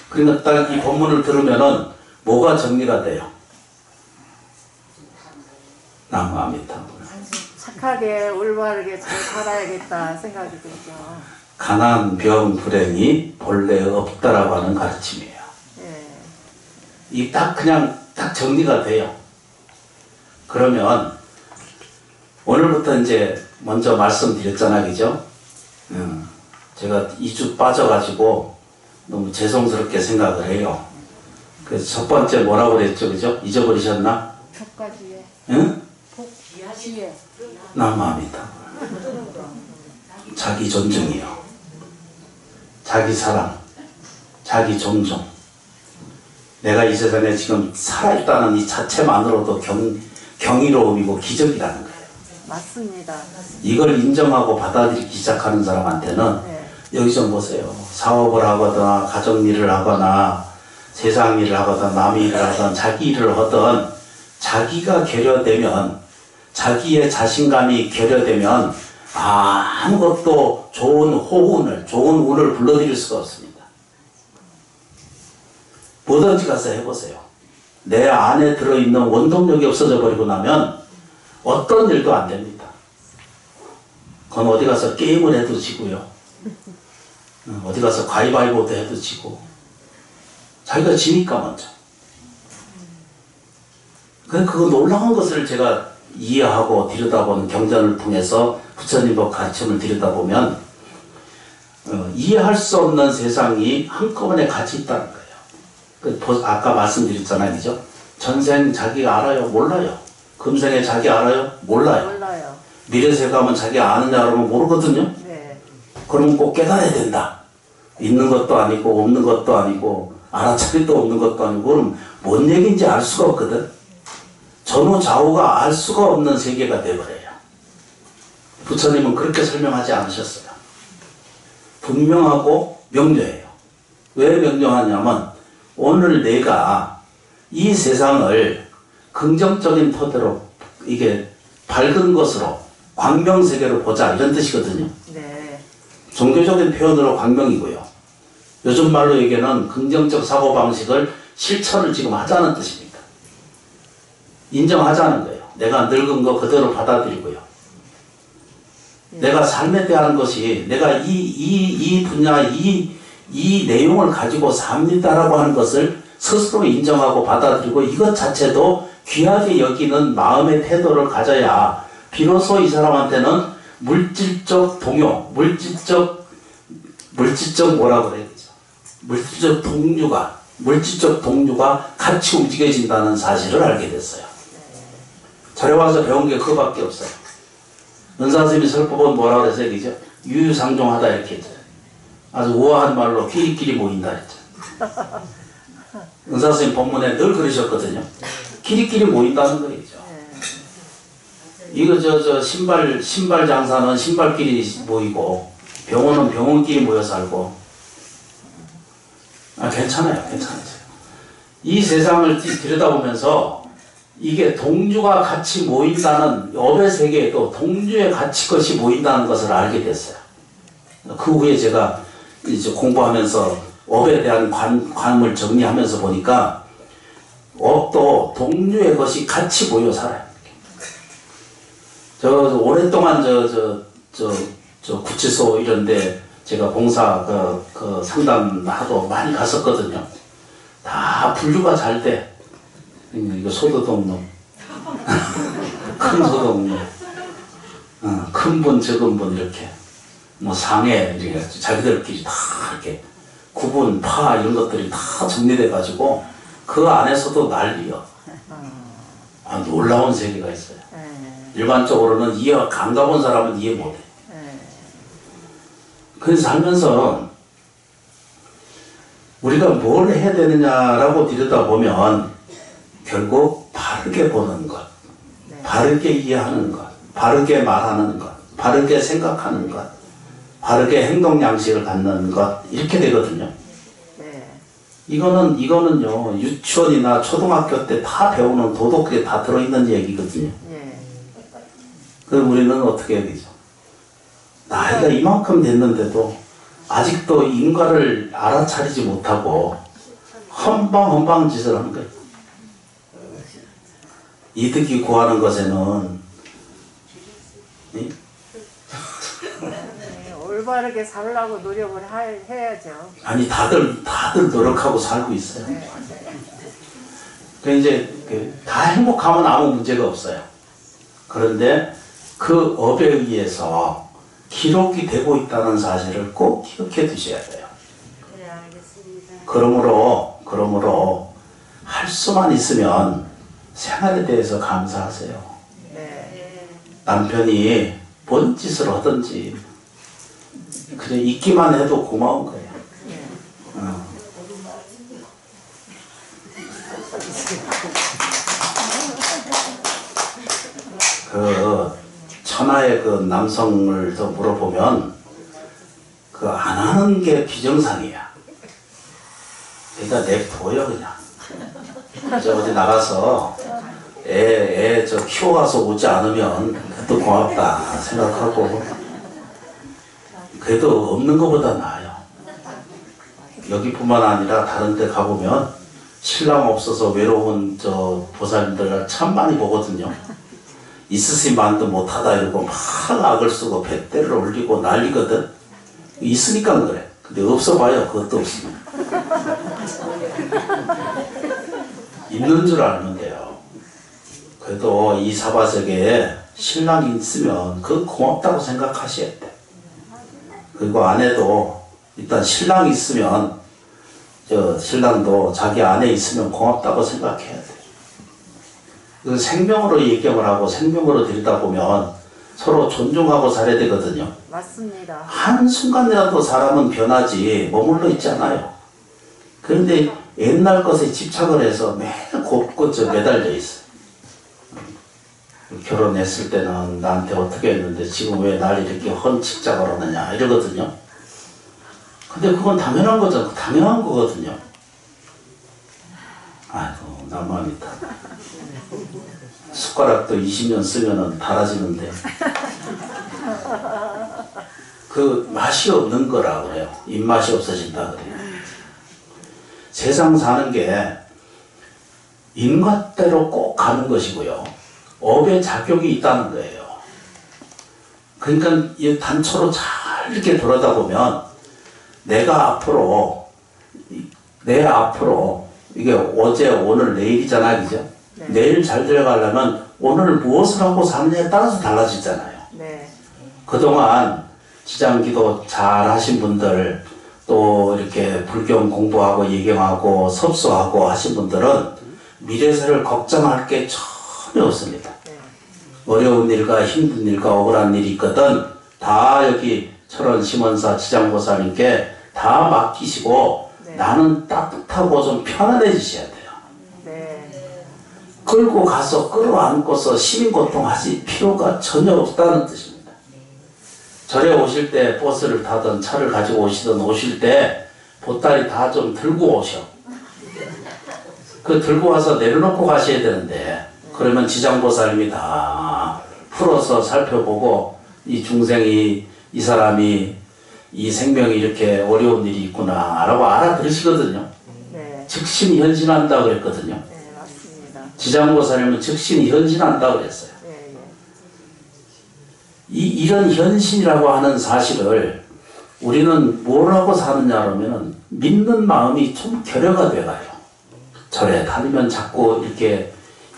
그러니까 딱 이 본문을 들으면은 뭐가 정리가 돼요? 나무합니다. 착하게 올바르게 잘 살아야겠다 생각이 들죠. 가난, 병, 불행이 본래 없다라고 하는 가르침이에요. 예. 이 딱 그냥 딱 정리가 돼요. 그러면 오늘부터 이제 먼저 말씀드렸잖아요, 그죠? 제가 2주 빠져가지고 너무 죄송스럽게 생각을 해요. 그래서 첫 번째 뭐라고 그랬죠, 그죠? 잊어버리셨나? 족까지에. 응? 복지에. 나무합니다. 자기 존중이요. 자기 사랑, 자기 존중. 내가 이 세상에 지금 살아있다는 이 자체만으로도 경이로움이고 기적이라는 거예요. 맞습니다. 이걸 인정하고 받아들이기 시작하는 사람한테는 네. 여기 좀 보세요. 사업을 하거나 가정일을 하거나 세상 일을 하거나 남의 일을 하든 자기 일을 하든 자기가 결여되면 자기의 자신감이 결여되면 아무것도 좋은 호운을 좋은 운을 불러들일 수가 없습니다. 뭐든지 가서 해보세요. 내 안에 들어있는 원동력이 없어져 버리고 나면 어떤 일도 안 됩니다. 그건 어디 가서 게임을 해도 지고요. 어디 가서 가위바위보도 해도 지고. 자기가 지니까 먼저. 그거 놀라운 것을 제가 이해하고 들여다보는 경전을 통해서 부처님 법 가르침을 들여다보면 이해할 수 없는 세상이 한꺼번에 같이 있다는 거예요. 아까 말씀드렸잖아요, 그죠? 전생 자기가 알아요? 몰라요. 금생에 자기 알아요? 몰라요. 몰라요. 미래세 가면 자기 아느냐 그러면 모르거든요. 네. 그러면 꼭 깨달아야 된다. 있는 것도 아니고 없는 것도 아니고 알아차리도 없는 것도 아니고 그럼 뭔 얘기인지 알 수가 없거든. 전후 좌우가 알 수가 없는 세계가 되어버려요. 부처님은 그렇게 설명하지 않으셨어요. 분명하고 명료해요. 왜 명료하냐면 오늘 내가 이 세상을 긍정적인 토대로 이게 밝은 것으로 광명세계로 보자 이런 뜻이거든요. 네. 종교적인 표현으로 광명이고요. 요즘 말로 얘기하는 긍정적 사고방식을 실천을 지금 하자는 뜻입니다. 인정하자는 거예요. 내가 늙은 거 그대로 받아들이고요. 내가 삶에 대한 것이 내가 이 분야 이 내용을 가지고 삽니다라고 하는 것을 스스로 인정하고 받아들이고 이것 자체도 귀하게 여기는 마음의 태도를 가져야 비로소 이 사람한테는 물질적 동요, 물질적 뭐라고 그래야 되죠? 물질적 동류가 같이 움직여진다는 사실을 알게 됐어요. 절에 와서 배운 게 그거밖에 없어요. 은사스님이 설법은 뭐라고 그랬어요? 그죠? 유유상종하다 이렇게 했죠. 아주 우아한 말로 끼리끼리 모인다 했죠. 은사스님 법문에 늘 그러셨거든요. 끼리끼리 모인다는 거죠. 이거 신발 장사는 신발끼리 모이고 병원은 병원끼리 모여 살고 괜찮아요. 이 세상을 들여다보면서 이게 동주가 같이 모인다는 업의 세계에도 동주의 가치 것이 모인다는 것을 알게 됐어요. 그 후에 제가 이제 공부하면서 업에 대한 관을 정리하면서 보니까 업도 동주의 것이 같이 모여 살아요. 오랫동안 구치소 이런데 제가 봉사 상담하도 많이 갔었거든요. 다 다 분류가 잘 돼. 이거 소도둑놈, 큰 소도둑놈, 큰 분, 적은 분 이렇게 뭐 상해 이렇게 자기들끼리 다 이렇게 구분, 파 이런 것들이 다 정리돼 가지고 그 안에서도 난리요. 놀라운 세계가 있어요. 일반적으로는 안 가본 사람은 이해 못해. 그래서 살면서 우리가 뭘 해야 되느냐라고 들여다보면 결국 바르게 보는 것, 바르게 이해하는 것, 바르게 말하는 것, 바르게 생각하는 것, 바르게 행동 양식을 갖는 것 이렇게 되거든요. 이거는요 유치원이나 초등학교 때 다 배우는 도덕에 다 들어있는 얘기거든요. 그럼 우리는 어떻게 해야 되죠? 나이가 이만큼 됐는데도 아직도 인과를 알아차리지 못하고 험방 짓을 하는 거예요. 이득이 구하는 것에는 올바르게 살려고 노력을 해야죠. 아니 다들 노력하고 살고 있어요. 그 이제 다 행복하면 아무 문제가 없어요. 그런데 그 업에 의해서 기록이 되고 있다는 사실을 꼭 기억해 두셔야 돼요. 네, 알겠습니다. 그러므로 할 수만 있으면 생활에 대해서 감사하세요. 남편이 뭔 짓을 하든지 그냥 있기만 해도 고마운 거예요. 천하의 그 남성을 더 물어보면 그 안 하는 게 비정상이야. 그러니까 냅둬요 그냥. 저 어디 나가서 애 저 키워가서 오지 않으면 또 고맙다 생각하고 그래도 없는 것보다 나아요. 여기뿐만 아니라 다른 데 가보면 신랑 없어서 외로운 저 보살님들 참 많이 보거든요. 있으시만도 못하다 이러고 막 악을 쓰고 뱃대를 올리고 난리거든. 있으니까 그래. 근데 없어봐요. 그것도 없으면. 있는 줄 알면 돼요. 그래도 이 사바세계에 신랑이 있으면 그건 고맙다고 생각하셔야 돼. 그리고 아내도 일단 신랑이 있으면 신랑도 자기 아내 있으면 고맙다고 생각해야 돼. 그 생명으로 얘기를 하고 생명으로 들여다보면 서로 존중하고 살아야 되거든요. 맞습니다. 한순간이라도 사람은 변하지 머물러 있지 않아요. 그런데 옛날 것에 집착을 해서 매일 곱고 매달려 있어. 결혼했을 때는 나한테 어떻게 했는데 지금 왜 날 이렇게 헌칙작을 하느냐 이러거든요. 근데 그건 당연한 거죠. 당연한 거거든요. 아이고 나만 있다. 숟가락도 20년 쓰면은 닳아지는데 그 맛이 없는 거라 그래요. 입맛이 없어진다 그래요. 세상 사는 게 인과대로 꼭 가는 것이고요. 업의 작용이 있다는 거예요. 그러니까 이 단초로 잘 이렇게 들여다보면 내가 앞으로 이게 어제 오늘 내일이잖아요. 그죠? 네. 내일 잘 들어가려면 오늘 무엇을 하고 사느냐에 따라서 달라지잖아요. 네. 그동안 지장기도 잘 하신 분들 또 이렇게 불경 공부하고 예경하고 섭수하고 하신 분들은 미래세를 걱정할 게 전혀 없습니다. 네. 어려운 일과 힘든 일과 억울한 일이 있거든 다 여기 철원 심원사 지장보살님께 다 맡기시고 네. 나는 따뜻하고 좀 편안해지셔야 돼요. 네. 끌고 가서 끌어안고서 시민고통하실 필요가 전혀 없다는 뜻입니다. 절에 오실 때 버스를 타든 차를 가지고 오실 때 보따리 다 좀 들고 오셔. 그 들고 와서 내려놓고 가셔야 되는데 그러면 지장보살님이 다 풀어서 살펴보고 이 중생이 이 사람이 이 생명이 이렇게 어려운 일이 있구나 라고 알아들으시거든요. 네. 즉신이 현신한다 그랬거든요. 네, 맞습니다. 지장보살님은 즉신이 현신한다 그랬어요. 네, 네. 이런 현신이라고 하는 사실을 우리는 뭘 하고 사느냐 그러면 믿는 마음이 좀 결여가 돼가요. 절에 다니면 자꾸 이렇게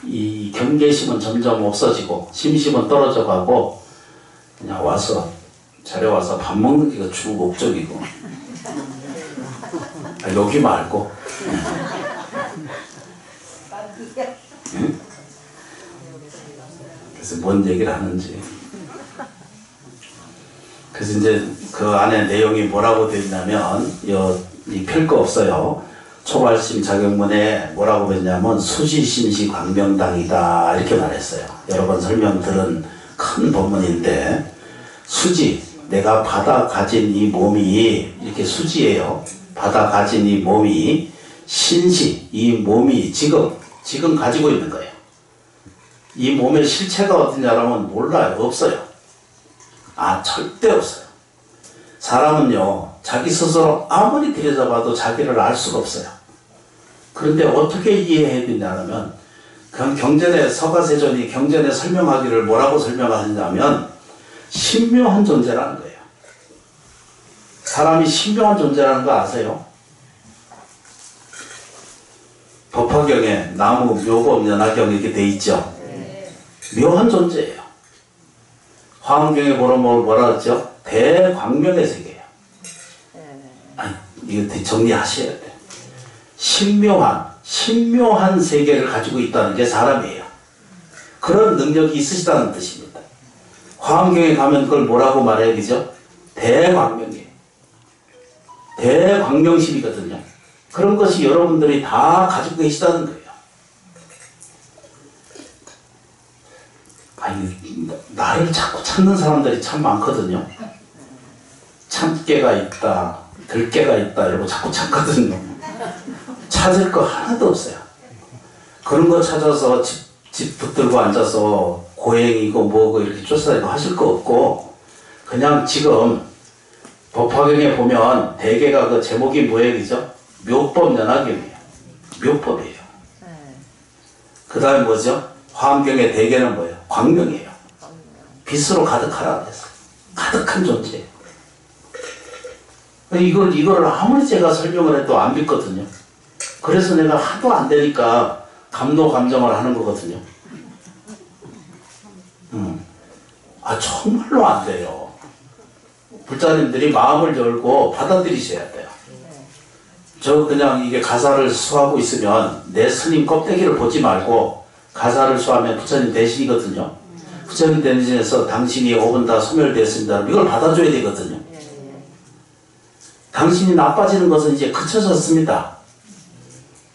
이 경계심은 점점 없어지고 심심은 떨어져 가고 그냥 와서 절에 와서 밥 먹는 게 주 목적이고 여기 말고 응? 그래서 뭔 얘기를 하는지 그래서 이제 그 안에 내용이 뭐라고 되어 있냐면 이 펼 거 없어요. 초발심 자격문에 뭐라고 그랬냐면 수지심시 광명당이다 이렇게 말했어요. 여러 번 설명 들은 큰 본문인데 수지 내가 받아 가진 이 몸이 이렇게 수지예요. 받아 가진 이 몸이 신시 이 몸이 지금 가지고 있는 거예요. 이 몸의 실체가 어떠냐라면 몰라요. 없어요. 절대 없어요. 사람은요 자기 스스로 아무리 들여다봐도 자기를 알 수가 없어요. 그런데 어떻게 이해해야 되냐면 그냥 경전에 서가세존이 경전에 설명하기를 뭐라고 설명하느냐면 신묘한 존재라는 거예요. 사람이 신묘한 존재라는 거 아세요? 법화경에 나무, 묘법, 연화경 이렇게 돼 있죠. 묘한 존재예요. 화엄경에 보면 뭐라 했죠? 대광명의 세계예요. 이거 정리하셔야 돼요. 신묘한 세계를 가지고 있다는 게 사람이에요. 그런 능력이 있으시다는 뜻입니다. 화엄경에 가면 그걸 뭐라고 말해야 되죠? 대광명이에요. 대광명심이거든요. 그런 것이 여러분들이 다 가지고 계시다는 거예요. 나를 자꾸 찾는 사람들이 참 많거든요. 참깨가 있다, 들깨가 있다 이러고 자꾸 찾거든요. 찾을 거 하나도 없어요. 그런 거 찾아서 집 붙들고 앉아서 고행이고 뭐고 이렇게 쫓아다니고 하실 거 없고 그냥 지금 법화경에 보면 대개가 그 제목이 뭐예요? 묘법 연화경이에요. 묘법이에요. 그 다음에 뭐죠? 화엄경의 대개는 뭐예요? 광명이에요. 빛으로 가득하라 그랬어요. 가득한 존재예요. 이걸 아무리 제가 설명을 해도 안 믿거든요. 그래서 내가 하도 안 되니까 감노 감정을 하는 거거든요. 정말로 안 돼요. 불자님들이 마음을 열고 받아들이셔야 돼요. 저 그냥 이게 가사를 수하고 있으면 내 스님 껍데기를 보지 말고 가사를 수하면 부처님 대신이거든요. 부처님 대신에서 당신이 5분 다 소멸되었습니다. 이걸 받아줘야 되거든요. 당신이 나빠지는 것은 이제 그쳐졌습니다.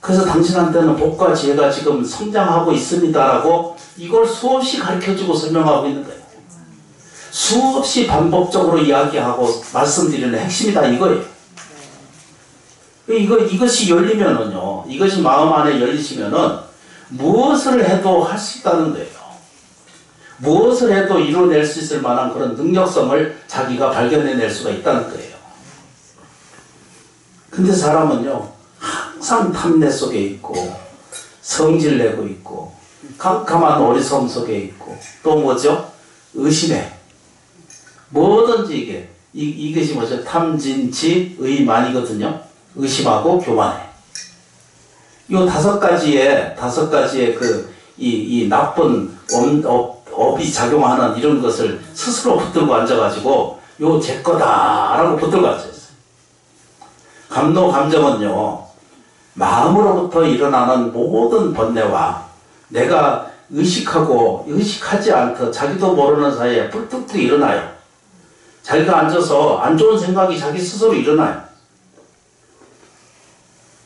그래서 당신한테는 복과 지혜가 지금 성장하고 있습니다라고 이걸 수없이 가르쳐주고 설명하고 있는 거예요. 수없이 반복적으로 이야기하고 말씀드리는 핵심이다 이거예요. 이것이 열리면은요, 이것이 마음 안에 열리시면은 무엇을 해도 할 수 있다는 거예요. 무엇을 해도 이뤄낼 수 있을 만한 그런 능력성을 자기가 발견해낼 수가 있다는 거예요. 근데 사람은요, 항상 탐내 속에 있고, 성질내고 있고, 깜깜한 어리석음 속에 있고, 또 뭐죠? 의심해. 뭐든지 이것이 뭐죠? 탐진치, 의만이거든요. 의심하고 교만해. 이 다섯 가지의 이 나쁜 업이 작용하는 이런 것을 스스로 붙들고 앉아가지고 요 제 거다라고 붙들고 앉아있어요. 감노 감정은요, 마음으로부터 일어나는 모든 번뇌와 내가 의식하고 의식하지 않듯 자기도 모르는 사이에 뿔뚝뚝 일어나요. 자기가 앉아서 안 좋은 생각이 자기 스스로 일어나요.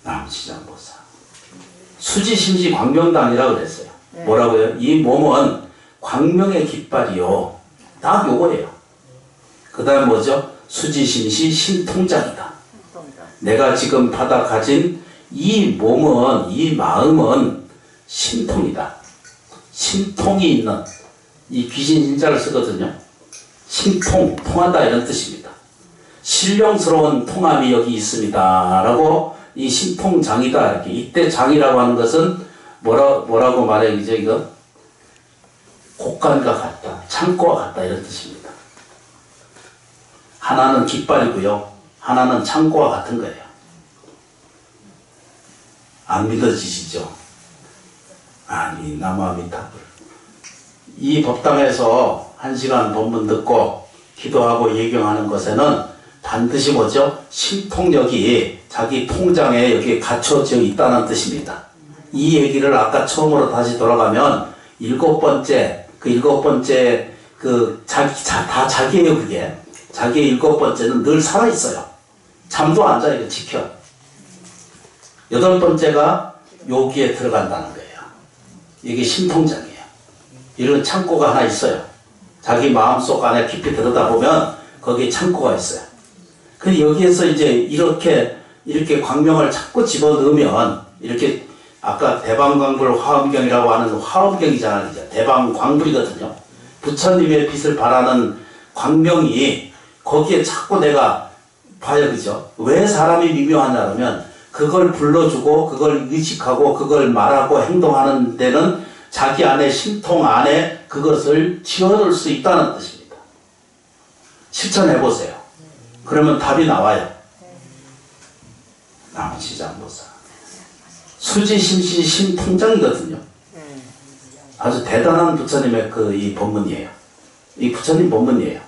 남시장보사 수지심시 광명당이라고 그랬어요. 뭐라고요? 이 몸은 광명의 깃발이요. 다 요거예요. 그 다음 뭐죠? 수지심시 신통장이다. 내가 지금 받아 가진 이 몸은, 이 마음은 신통이다. 신통이 있는, 이 귀신 신자를 쓰거든요. 신통, 통하다 이런 뜻입니다. 신령스러운 통함이 여기 있습니다. 라고 이 신통장이다. 이렇게. 이때 장이라고 하는 것은 뭐라고 말해야죠, 이거? 곡간과 같다. 창고와 같다. 이런 뜻입니다. 하나는 깃발이고요. 하나는 창고와 같은 거예요. 안 믿어지시죠? 아니, 남아미타불. 이 법당에서 1시간 본문 듣고 기도하고 예경하는 것에는 반드시 뭐죠? 신통력이 자기 통장에 여기 갖춰져 있다는 뜻입니다. 이 얘기를 아까 처음으로 다시 돌아가면 일곱 번째 다 자기예요, 그게. 자기의 일곱 번째는 늘 살아있어요. 잠도 안 자요, 지켜. 여덟 번째가 여기에 들어간다는 거예요. 이게 신통장이에요. 이런 창고가 하나 있어요. 자기 마음속 안에 깊이 들여다보면 거기에 창고가 있어요. 근데 여기에서 이제 이렇게 광명을 자꾸 집어넣으면 이렇게 아까 대방광불 화엄경이라고 하는 화엄경이잖아요. 대방광불이거든요. 부처님의 빛을 바라는 광명이 거기에 자꾸 내가 봐요. 그죠? 왜 사람이 미묘하냐면 그걸 불러주고 그걸 의식하고 그걸 말하고 행동하는 데는 자기 안에 신통 안에 그것을 지어놓을 수 있다는 뜻입니다. 실천해보세요. 그러면 답이 나와요. 남시장보사. 수지심시 신통장이거든요. 아주 대단한 부처님의 이 법문이에요. 이 부처님 법문이에요.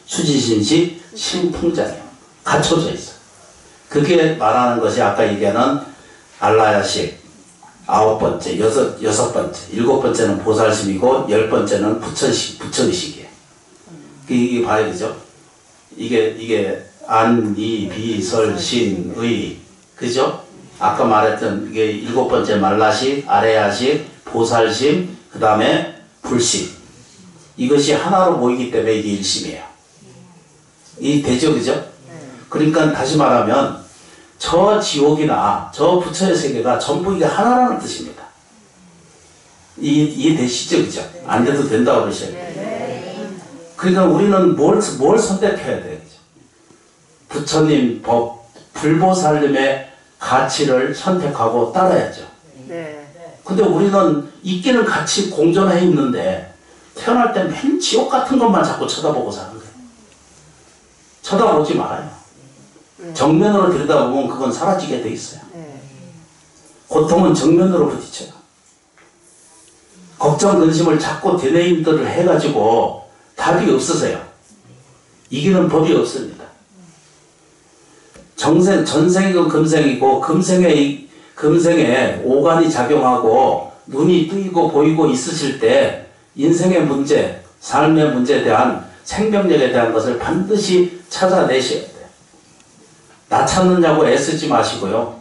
수지심시 신통장이에요. 갖춰져 있어요. 그게 말하는 것이 아까 얘기하는 알라야식, 9번째, 6번째, 7번째는 보살심이고 10번째는 부처의식이에요. 이게 봐야 되죠. 이게 안, 이, 비, 설, 신, 의, 그죠? 아까 말했던 이게 7번째 말라식, 아래야식, 보살심, 그 다음에 불심. 이것이 하나로 모이기 때문에 이게 일심이에요. 이 되죠, 그죠? 그러니까 다시 말하면 저 지옥이나 저 부처의 세계가 전부 이게 하나라는 뜻입니다. 이해되시죠, 그죠? 안 돼도 된다고 그러셔야 돼요. 그러니까 우리는 뭘 선택해야 돼요, 그죠? 부처님 법, 불보살님의 가치를 선택하고 따라야죠. 근데 우리는 있기는 같이 공존해 있는데 태어날 때 맨 지옥 같은 것만 자꾸 쳐다보고 사는 거예요. 쳐다보지 말아요. 정면으로 들여다보면 그건 사라지게 돼 있어요. 고통은 정면으로 부딪혀요. 걱정, 근심을 자꾸 되뇌임들을 해가지고 답이 없으세요. 이기는 법이 없습니다. 전생이고 금생이고 금생에 오간이 작용하고 눈이 뜨이고 보이고 있으실 때 인생의 문제, 삶의 문제에 대한 생명력에 대한 것을 반드시 찾아내셔야 돼요. 나 찾느냐고 애쓰지 마시고요.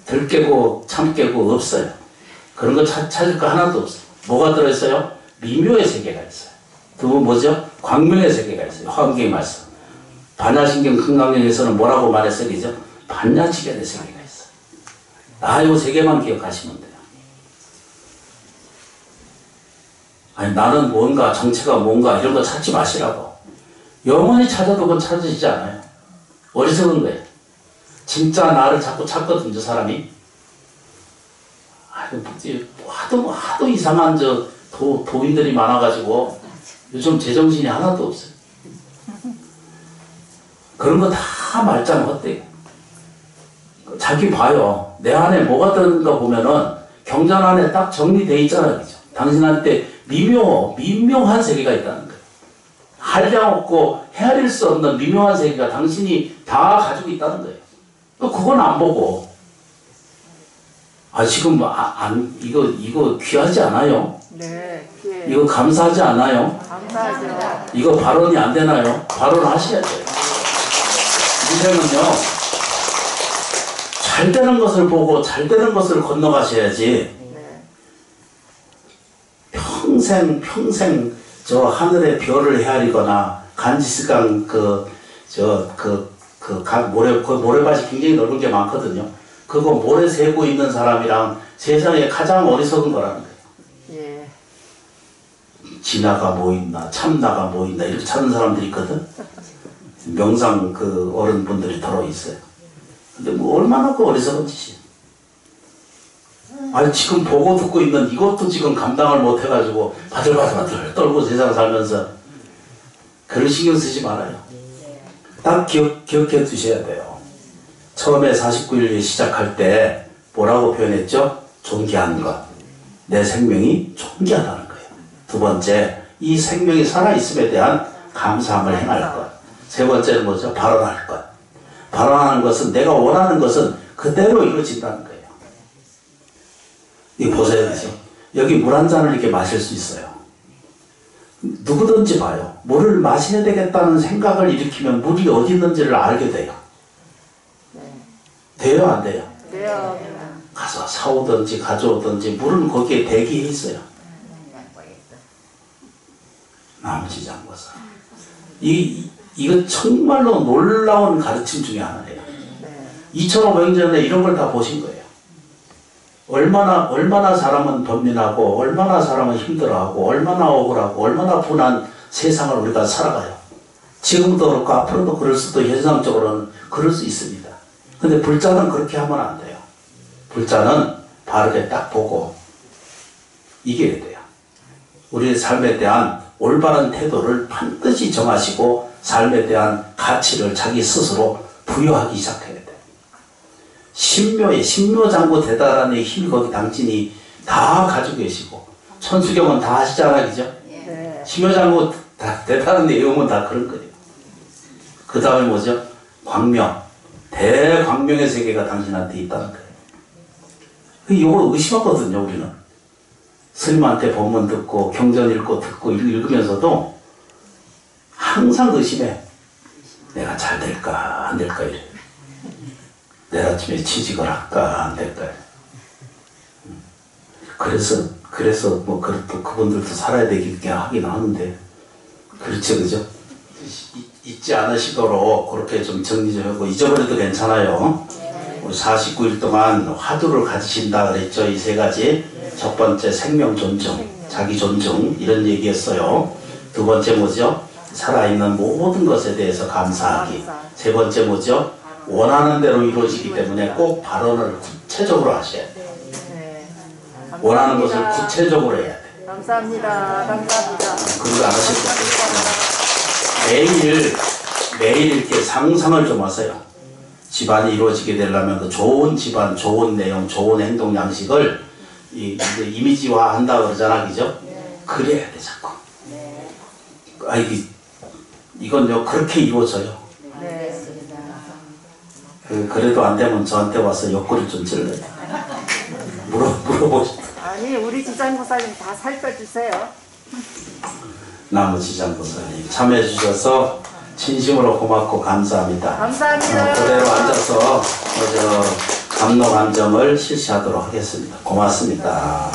들 깨고 참 깨고 없어요. 그런 거 찾을 거 하나도 없어요. 뭐가 들어있어요? 미묘의 세계가 있어요. 두 분 뭐죠? 광명의 세계가 있어요. 화엄경의 말씀. 반야신경 금강경에서는 뭐라고 말했어요? 그죠? 반야지견의 세계가 있어요. 요 세계만 기억하시면 돼요. 아니 나는 뭔가 정체가 뭔가 이런 거 찾지 마시라고. 영원히 찾아도 그건 찾아지지 않아요. 어리석은 거예요. 진짜 나를 자꾸 찾거든요, 저 사람이. 하도 이상한 도인들이 많아가지고 요즘 제정신이 하나도 없어요. 그런 거 다 말짱 헛되고. 자기 봐요. 내 안에 뭐가 드는가 보면은 경전 안에 딱 정리되어 있잖아요. 그죠? 당신한테 미묘한 세계가 있다는 거예요. 한량 없고 헤아릴 수 없는 미묘한 세계가 당신이 다 가지고 있다는 거예요. 또 그건 안 보고. 지금 이거 귀하지 않아요? 네. 이거 감사하지 않아요? 감사하죠. 이거 발언이 안 되나요? 발언하셔야 돼요. 인생은요, 잘 되는 것을 보고 잘 되는 것을 건너가셔야지. 평생 저 하늘의 별을 헤아리거나 간지스강 모래밭이 굉장히 넓은 게 많거든요. 그거 모래 세고 있는 사람이랑 세상에 가장 어리석은 거라는 거예요. 예. 진화가 뭐 있나, 참나가 뭐 있나 이렇게 찾는 사람들이 있거든. 명상 어른분들이 들어 있어요. 근데 뭐 얼마나 어리석은 짓이에요. 지금 보고 듣고 있는 이것도 지금 감당을 못 해가지고 바들바들 떨고 세상 살면서 그런 신경 쓰지 말아요. 딱 기억해 두셔야 돼요. 처음에 49일 시작할 때 뭐라고 표현했죠? 존귀한 것. 내 생명이 존귀하다는 거예요. 두 번째, 이 생명이 살아있음에 대한 감사함을 행할 것. 세 번째는 뭐죠? 발언할 것. 발언하는 것은 내가 원하는 것은 그대로 이루어진다는 거예요. 이거 보세요. 그죠? 여기 물 한 잔을 이렇게 마실 수 있어요. 누구든지 봐요. 물을 마셔야 되겠다는 생각을 일으키면 물이 어디 있는지를 알게 돼요. 돼요, 안 돼요? 돼요. 가서 사오든지 가져오든지 물은 거기에 대기해 있어요. 나무지장보살. 이거 정말로 놀라운 가르침 중에 하나예요. 2500년 전에 이런 걸 다 보신 거예요. 얼마나 사람은 번민하고, 얼마나 사람은 힘들어하고, 얼마나 억울하고, 얼마나 분한 세상을 우리가 살아가요. 지금도 그렇고, 앞으로도 그럴 수도, 현상적으로는 그럴 수 있습니다. 근데 불자는 그렇게 하면 안 돼요. 불자는 바르게 딱 보고, 이겨야 돼요. 우리의 삶에 대한 올바른 태도를 반드시 정하시고, 삶에 대한 가치를 자기 스스로 부여하기 시작해야 돼요. 신묘장구 대단한의 힘이 거기 당신이 다 가지고 계시고, 천수경은 다 하시잖아요, 그죠? 네. 신묘장구 대단한 내용은 다 그런 거예요. 그 다음에 뭐죠? 광명. 대광명의 세계가 당신한테 있다는 거예요. 이걸 의심하거든요, 우리는. 스님한테 법문 듣고, 경전 읽고, 듣고, 읽으면서도 항상 의심해. 내가 잘 될까, 안 될까, 이래. 내일 아침에 취직을 할까, 안 될까. 그래서 뭐, 또 그분들도 살아야 되긴 하긴 하는데, 그렇죠, 그죠? 잊지 않으시도록 그렇게 좀 정리 좀 하고, 잊어버려도 괜찮아요. 우리 49일 동안 화두를 가지신다 그랬죠, 이 세 가지. 첫 번째, 생명 존중, 자기 존중, 이런 얘기였어요. 두 번째 뭐죠? 살아있는 모든 것에 대해서 감사하기. 세 번째 뭐죠? 원하는 대로 이루어지기 때문에 꼭 발언을 구체적으로 하셔야 돼요. 네. 원하는 것을 구체적으로 해야 돼요. 감사합니다. 감사합니다. 그걸 안 하실 거예요. 매일 이렇게 상상을 좀 하세요. 집안이 이루어지게 되려면 그 좋은 집안, 좋은 내용, 좋은 행동 양식을 이미지화 한다 그러잖아, 그죠? 그래야 돼, 자꾸. 이건요, 그렇게 이루어져요. 네. 그래도 안 되면 저한테 와서 옆구리 좀 찔러요. 물어보시죠. 아니, 우리 지장보살님 다 살펴주세요. 나무지장보살님 참여해 주셔서 진심으로 고맙고 감사합니다. 감사합니다. 그대로 앉아서 감로 감정을 실시하도록 하겠습니다. 고맙습니다.